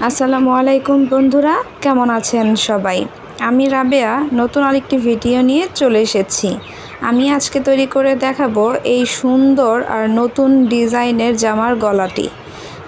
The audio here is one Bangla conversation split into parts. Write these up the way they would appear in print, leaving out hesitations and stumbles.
আসসালামু আলাইকুম বন্ধুরা, কেমন আছেন সবাই? আমি রাবেয়া নতুন আরেকটি ভিডিও নিয়ে চলে এসেছি। আমি আজকে তৈরি করে দেখাবো এই সুন্দর আর নতুন ডিজাইনের জামার গলাটি।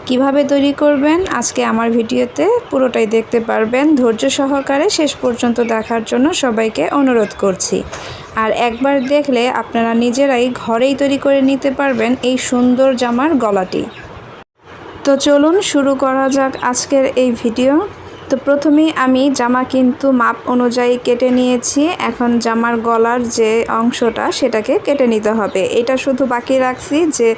কিভাবে তৈরি করবেন আজকে আমার ভিডিওতে পুরোটাই দেখতে পারবেন। ধৈর্য সহকারে শেষ পর্যন্ত দেখার জন্য সবাইকে অনুরোধ করছি। আর একবার দেখলে আপনারা নিজেরাই ঘরেই তৈরি করে নিতে পারবেন এই সুন্দর জামার গলাটি। তো চলুন শুরু করা যাক আজকের এই ভিডিও। তো প্রথমেই আমি জামা কিন্তু মাপ অনুযায়ী কেটে নিয়েছি। এখন জামার গলার যে অংশটা সেটাকে কেটে নিতে হবে। এটা শুধু বাকি রাখছি যে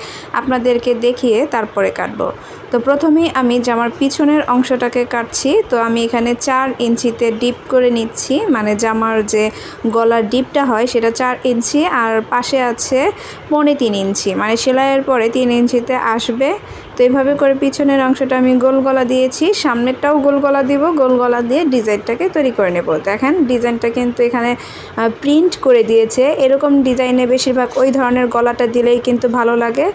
আপনাদেরকে দেখিয়ে তারপরে কাটবো। তো প্রথমেই আমি জামার পিছনের অংশটাকে কাটছি। তো আমি এখানে 4 ইঞ্চিতে ডিপ করে নিচ্ছি, মানে জামার যে গলার ডিপটা হয় সেটা 4 ইঞ্চি, আর পাশে আছে 3.25 ইঞ্চি, মানে সেলাইয়ের পরে 3 ইঞ্চিতে আসবে। তো এইভাবে করে পিছনের অংশটা আমি গোল গলা দিয়েছি, সামনেরটাও গোল গলা দিব। গোল গলা দিয়ে ডিজাইনটাকে তৈরি করে নেব। দেখেন ডিজাইনটা কিন্তু এখানে প্রিন্ট করে দিয়েছে। এরকম ডিজাইনে বেশিরভাগ ওই ধরনের গলাটা দিলেই কিন্তু ভালো লাগে।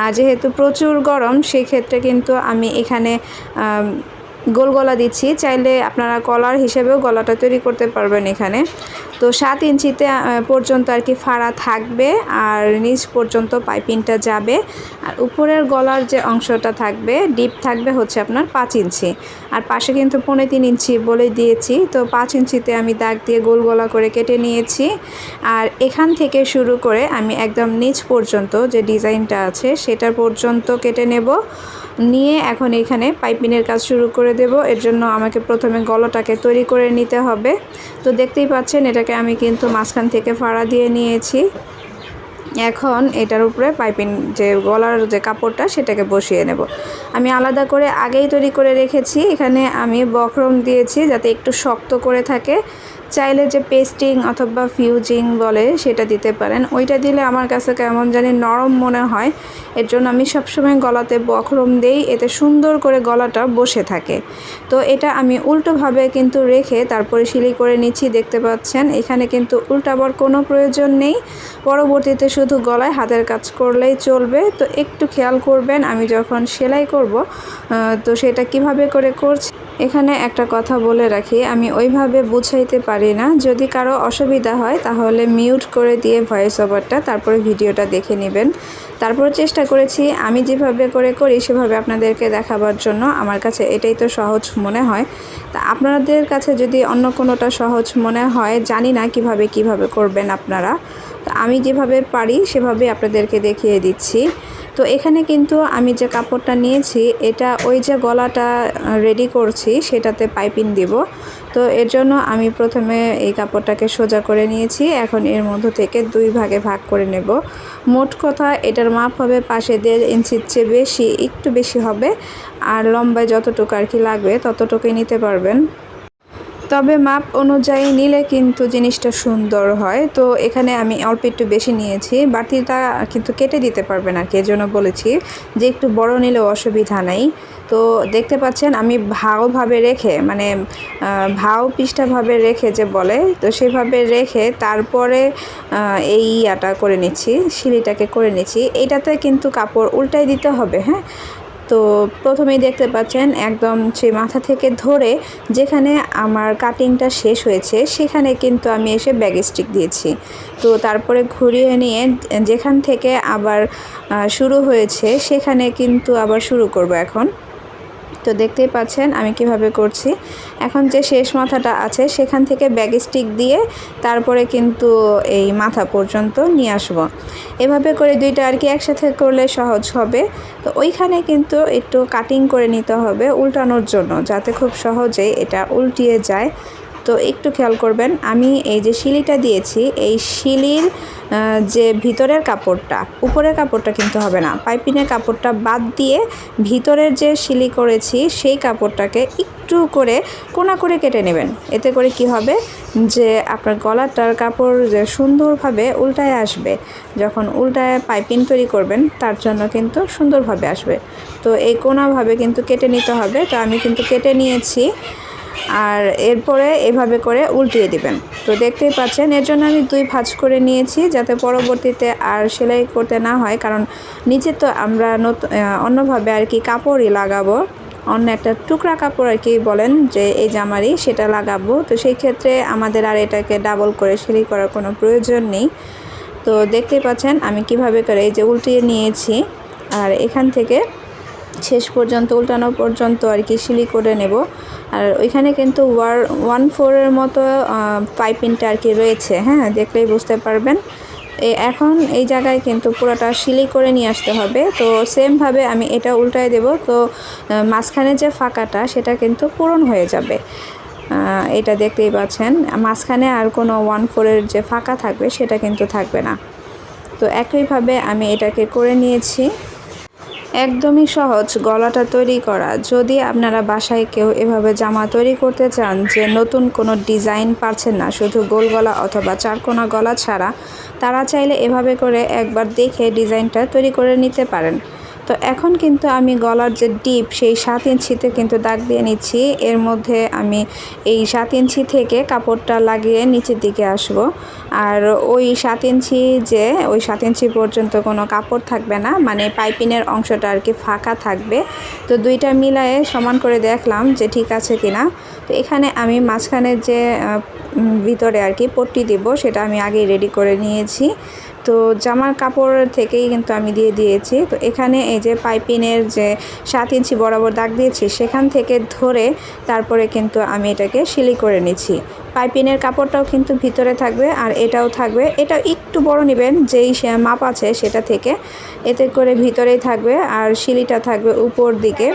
আর যেহেতু প্রচুর গরম সেই ক্ষেত্রে কিন্তু আমি এখানে গোল গলা দিচ্ছি। চাইলে আপনারা কলার হিসেবেও গলাটা তৈরি করতে পারবেন এখানে। তো 7 ইঞ্চিতে পর্যন্ত আর কি ফাড়া থাকবে, আর নিচ পর্যন্ত পাইপিংটা যাবে। আর উপরের গলার যে অংশটা থাকবে ডিপ থাকবে হচ্ছে আপনার 5 ইঞ্চি, আর পাশে কিন্তু 3.25 ইঞ্চি বলে দিয়েছি। তো 5 ইঞ্চিতে আমি দাগ দিয়ে গোল গলা করে কেটে নিয়েছি। আর এখান থেকে শুরু করে আমি একদম নিচ পর্যন্ত যে ডিজাইনটা আছে সেটার পর্যন্ত কেটে নেব। নিয়ে এখন এখানে পাইপিংয়ের কাজ শুরু করে দেব। এর জন্য আমাকে প্রথমে গলাটাকে তৈরি করে নিতে হবে। তো দেখতেই পাচ্ছেন এটাকে আমি কিন্তু মাঝখান থেকে ফাড়া দিয়ে নিয়েছি। এখন এটার উপরে পাইপিং যে গলার যে কাপড়টা সেটাকে বসিয়ে নেব। আমি আলাদা করে আগেই তৈরি করে রেখেছি। এখানে আমি বক্রম দিয়েছি যাতে একটু শক্ত করে থাকে। চাইলে যে পেস্টিং অথবা ফিউজিং বলে সেটা দিতে পারেন। ওইটা দিলে আমার কাছে কেমন জানি নরম মনে হয়। এর জন্য আমি সবসময় গলাতে বক্রম দেই, এতে সুন্দর করে গলাটা বসে থাকে। তো এটা আমি উল্টোভাবে কিন্তু রেখে তারপরে সেলাই করে নিচ্ছি। দেখতে পাচ্ছেন এখানে কিন্তু উল্টাবার কোনো প্রয়োজন নেই। পরবর্তীতে শুধু গলায় হাতের কাজ করলেই চলবে। তো একটু খেয়াল করবেন আমি যখন সেলাই করব তো সেটা কিভাবে করে করছি। এখানে একটা কথা বলে রাখি, আমি ওইভাবে বুঝাইতে পারি না। যদি কারো অসুবিধা হয় তাহলে মিউট করে দিয়ে ভয়েস ওভারটা তারপরে ভিডিওটা দেখে নেবেন। তারপর চেষ্টা করেছি আমি যেভাবে করে করি সেভাবে আপনাদেরকে দেখাবার জন্য। আমার কাছে এটাই তো সহজ মনে হয়। তা আপনাদের কাছে যদি অন্য কোনোটা সহজ মনে হয় জানি না কিভাবে করবেন আপনারা। তো আমি যেভাবে পারি সেভাবে আপনাদেরকে দেখিয়ে দিচ্ছি। তো এখানে কিন্তু আমি যে কাপড়টা নিয়েছি এটা ওই যে গলাটা রেডি করছি সেটাতে পাইপিং দিব। তো এর জন্য আমি প্রথমে এই কাপড়টাকে সোজা করে নিয়েছি। এখন এর মধ্য থেকে 2 ভাগে ভাগ করে নেব। মোট কথা এটার মাপ হবে পাশে 1.5 ইঞ্চির চেয়ে বেশি, একটু বেশি হবে। আর লম্বায় যতটুকু আর কি লাগবে ততটুকুই নিতে পারবেন। তবে মাপ অনুযায়ী নিলে কিন্তু জিনিসটা সুন্দর হয়। তো এখানে আমি অল্প একটু বেশি নিয়েছি, বাড়তিটা কিন্তু কেটে দিতে পারবেন আর কি। এর জন্য বলেছি যে একটু বড় নিলেও অসুবিধা নাই। তো দেখতে পাচ্ছেন আমি ভাওভাবে রেখে, মানে ভাও পৃষ্ঠাভাবে রেখে যে বলে, তো সেভাবে রেখে তারপরে এই ইয়াটা করে নিচ্ছি, সিলিটাকে করে নিচ্ছি। এইটাতে কিন্তু কাপড় উল্টাই দিতে হবে, হ্যাঁ। তো প্রথমেই দেখতে পাচ্ছেন একদম সেই মাথা থেকে ধরে যেখানে আমার কাটিংটা শেষ হয়েছে সেখানে কিন্তু আমি এসে ব্যাগ স্টিক দিয়েছি। তো তারপরে ঘুরিয়ে নিয়ে যেখান থেকে আবার শুরু হয়েছে সেখানে কিন্তু আবার শুরু করব এখন। তো দেখতেই পাচ্ছেন আমি কিভাবে করছি। এখন যে শেষ মাথাটা আছে সেখান থেকে ব্যাগ স্টিক দিয়ে তারপরে কিন্তু এই মাথা পর্যন্ত নিয়ে আসব। এভাবে করে দুইটা আর কি একসাথে করলে সহজ হবে। তো ওইখানে কিন্তু একটু কাটিং করে নিতে হবে উল্টানোর জন্য, যাতে খুব সহজেই এটা উল্টিয়ে যায়। তো একটু খেয়াল করবেন, আমি এই যে শিলিটা দিয়েছি এই শিলির যে ভিতরের কাপড়টা, উপরের কাপড়টা কিন্তু হবে না, পাইপিংয়ের কাপড়টা বাদ দিয়ে ভিতরের যে শিলি করেছি সেই কাপড়টাকে একটু করে কোনা করে কেটে নেবেন। এতে করে কি হবে যে আপনার গলাটার কাপড় যে সুন্দরভাবে উল্টায় আসবে। যখন উল্টায় পাইপিং তৈরি করবেন তার জন্য কিন্তু সুন্দরভাবে আসবে। তো এই কোনাভাবে কিন্তু কেটে নিতে হবে। তো আমি কিন্তু কেটে নিয়েছি। আর এরপরে এভাবে করে উল্টিয়ে দিবেন। তো দেখতেই পাচ্ছেন এর জন্য আমি 2 ভাঁজ করে নিয়েছি যাতে পরবর্তীতে আর সেলাই করতে না হয়, কারণ নিচে তো আমরা অন্যভাবে আর কি কাপড়ই লাগাবো। অন্য একটা টুকরা কাপড় আর কি বলেন যে এই জামারই সেটা লাগাবো। তো সেই ক্ষেত্রে আমাদের আর এটাকে ডাবল করে সেলাই করার কোনো প্রয়োজন নেই। তো দেখতেই পাচ্ছেন আমি কিভাবে করে এই যে উল্টিয়ে নিয়েছি, আর এখান থেকে শেষ পর্যন্ত উল্টানো পর্যন্ত আর কি সেলাই করে নেব। আর ওইখানে কিন্তু 1/4 মতো পাইপিংটা আর কি রয়েছে, হ্যাঁ, দেখলেই বুঝতে পারবেন। এখন এই জায়গায় কিন্তু পুরোটা সেলাই করে নিয়ে আসতে হবে। তো সেমভাবে আমি এটা উল্টায় দেব, তো মাঝখানে যে ফাঁকাটা সেটা কিন্তু পূরণ হয়ে যাবে। এটা দেখতেই পাচ্ছেন মাঝখানে আর কোনো 1/4 যে ফাঁকা থাকবে সেটা কিন্তু থাকবে না। তো একইভাবে আমি এটাকে করে নিয়েছি। একদমই সহজ গলাটা তৈরি করা। যদি আপনারা বাসায় কেউ এভাবে জামা তৈরি করতে চান যে নতুন কোনো ডিজাইন পারছেন না, শুধু গোল গলা অথবা চারকোনা গলা ছাড়া, তারা চাইলে এভাবে করে একবার দেখে ডিজাইনটা তৈরি করে নিতে পারেন। তো এখন কিন্তু আমি গলার যে ডিপ সেই 7 ইঞ্চিতে কিন্তু দাগ দিয়ে নিচ্ছি। এর মধ্যে আমি এই 7 ইঞ্চি থেকে কাপড়টা লাগিয়ে নিচের দিকে আসব। আর ওই 7 ইঞ্চি ওই 7 ইঞ্চি পর্যন্ত কোনো কাপড় থাকবে না, মানে পাইপিংয়ের অংশটা আর কি ফাঁকা থাকবে। তো দুইটা মিলায়ে সমান করে দেখলাম যে ঠিক আছে কিনা। তো এখানে আমি মাঝখানে যে ভিতরে আর কি পট্টি দিব সেটা আমি আগেই রেডি করে নিয়েছি। তো জামার কাপড় থেকেই কিন্তু আমি দিয়ে দিয়েছি। তো এখানে এই যে পাইপিংয়ের যে 7 ইঞ্চি বরাবর দাগ দিয়েছি সেখান থেকে ধরে তারপরে কিন্তু আমি এটাকে সেলাই করে নিচ্ছি। পাইপিংয়ের কাপড়টাও কিন্তু ভিতরে থাকবে আর এটাও থাকবে। এটা একটু বড় নেবেন যেই মাপ আছে সেটা থেকে, এতে করে ভিতরেই থাকবে আর সেলাইটা থাকবে উপর দিকে।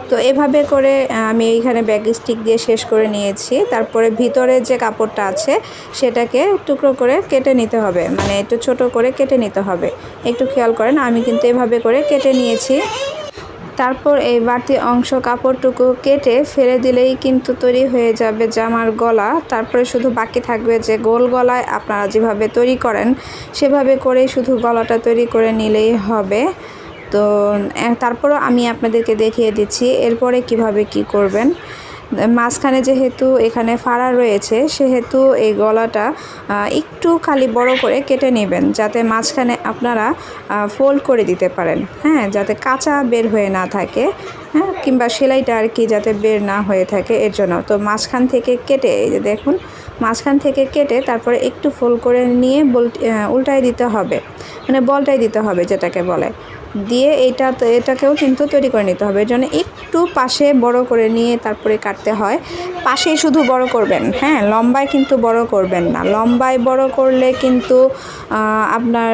তো এভাবে করে আমি এইখানে ব্যাক স্টিক দিয়ে শেষ করে নিয়েছি। তারপরে ভিতরে যে কাপড়টা আছে সেটাকে টুকরো করে কেটে নিতে হবে, মানে একটু ছোট করে কেটে নিতে হবে। একটু খেয়াল করেন, আমি কিন্তু এভাবে করে কেটে নিয়েছি। তারপর এই বাড়তি অংশ কাপড়টুকু কেটে ফেলে দিলেই কিন্তু তৈরি হয়ে যাবে জামার গলা। তারপরে শুধু বাকি থাকবে যে গোল গলায় আপনারা যেভাবে তৈরি করেন সেভাবে করেই শুধু গলাটা তৈরি করে নিলেই হবে। তো তারপরও আমি আপনাদেরকে দেখিয়ে দিচ্ছি এরপরে কিভাবে কি করবেন। মাঝখানে যেহেতু এখানে ফাড়া রয়েছে সেহেতু এই গলাটা একটু খালি বড় করে কেটে নেবেন, যাতে মাঝখানে আপনারা ফোল্ড করে দিতে পারেন, হ্যাঁ, যাতে কাঁচা বের হয়ে না থাকে, হ্যাঁ, কিংবা সেলাইটা আর কি যাতে বের না হয়ে থাকে এর জন্য। তো মাঝখান থেকে কেটে এই যে দেখুন মাঝখান থেকে কেটে তারপরে একটু ফোল্ড করে নিয়ে উল্টায় দিতে হবে, মানে বলটাই দিতে হবে যেটাকে বলে, দিয়ে এটাকেও কিন্তু তৈরি করে নিতে হবে। এর জন্য একটু পাশে বড় করে নিয়ে তারপরে কাটতে হয়। পাশেই শুধু বড় করবেন, হ্যাঁ, লম্বায় কিন্তু বড় করবেন না। লম্বায় বড় করলে কিন্তু আপনার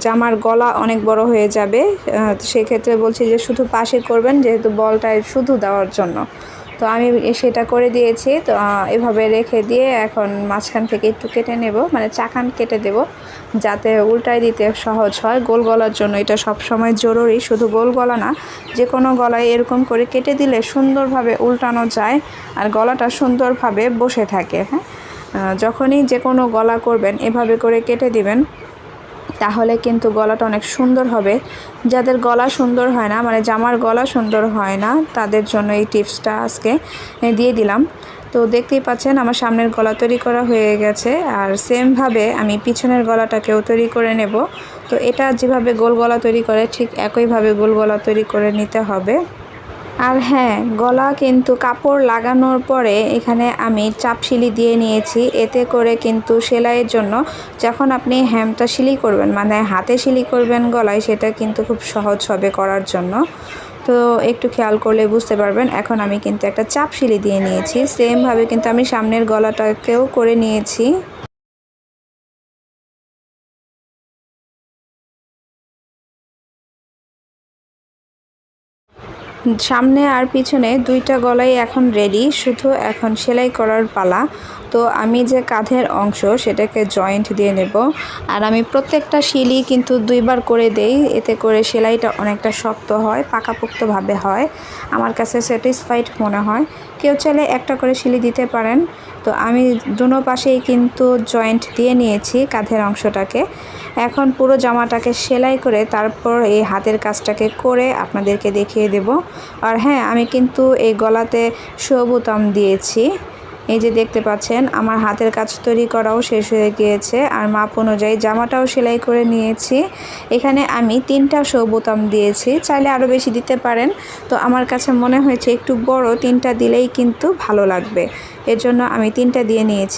জামার গলা অনেক বড় হয়ে যাবে। সেক্ষেত্রে বলছি যে শুধু পাশে করবেন, যেহেতু বলটায় শুধু দেওয়ার জন্য। তো আমি সেটা করে দিয়েছি। তো এভাবে রেখে দিয়ে এখন মাঝখান থেকে একটু কেটে নেব, মানে চাকান কেটে দেব, যাতে উল্টায় দিতে সহজ হয়। গোল গলার জন্য এটা সব সময় জরুরি, শুধু গোল গলা না, যে কোনো গলায় এরকম করে কেটে দিলে সুন্দরভাবে উল্টানো যায় আর গলাটা সুন্দরভাবে বসে থাকে। হ্যাঁ, যখনই যে কোনো গলা করবেন এভাবে করে কেটে দিবেন, তাহলে কিন্তু গলাটা অনেক সুন্দর হবে। যাদের গলা সুন্দর হয় না, মানে জামার গলা সুন্দর হয় না, তাদের জন্য এই টিপসটা আজকে দিয়ে দিলাম। তো দেখতেই পাচ্ছেন আমার সামনের গলা তৈরি করা হয়ে গেছে, আর সেমভাবে আমি পিছনের গলাটাকেও তৈরি করে নেব। তো এটা যেভাবে গোল গলা তৈরি করে ঠিক একইভাবে গোল গলা তৈরি করে নিতে হবে। আর হ্যাঁ, গলা কিন্তু কাপড় লাগানোর পরে এখানে আমি চাপ সিলি দিয়ে নিয়েছি। এতে করে কিন্তু সেলাইয়ের জন্য যখন আপনি হ্যামটা সিলি করবেন, মানে হাতে সিলি করবেন গলায়, সেটা কিন্তু খুব সহজ হবে করার জন্য। তো একটু খেয়াল করলে বুঝতে পারবেন। এখন আমি কিন্তু একটা চাপ সিলি দিয়ে নিয়েছি। সেমভাবে কিন্তু আমি সামনের গলাটাকেও করে নিয়েছি। সামনে আর পিছনে দুইটা গলাই এখন রেডি, শুধু এখন সেলাই করার পালা। তো আমি যে কাঁধের অংশ সেটাকে জয়েন্ট দিয়ে নেব। আর আমি প্রত্যেকটা সিলি কিন্তু 2বার করে দেই, এতে করে সেলাইটা অনেকটা শক্ত হয়, পাকাপোক্তভাবে হয়। আমার কাছে স্যাটিসফাইড মনে হয়। কেউ চাইলে একটা করে সিলি দিতে পারেন। তো আমি দুনো পাশেই কিন্তু জয়েন্ট দিয়ে নিয়েছি কাঁধের অংশটাকে। এখন পুরো জামাটাকে সেলাই করে তারপর এই হাতের কাজটাকে করে আপনাদেরকে দেখিয়ে দেব। আর হ্যাঁ, আমি কিন্তু এই গলাতে শো বোতাম দিয়েছি। এই যে দেখতে পাচ্ছেন আমার হাতের কাজ তৈরি করাও শেষ হয়ে গিয়েছে আর মাপ অনুযায়ী জামাটাও সেলাই করে নিয়েছি। এখানে আমি 3টা শো বোতাম দিয়েছি, চাইলে আরও বেশি দিতে পারেন। তো আমার কাছে মনে হয়েছে একটু বড় 3টা দিলেই কিন্তু ভালো লাগবে, এর জন্য আমি 3টা দিয়ে নিয়েছি।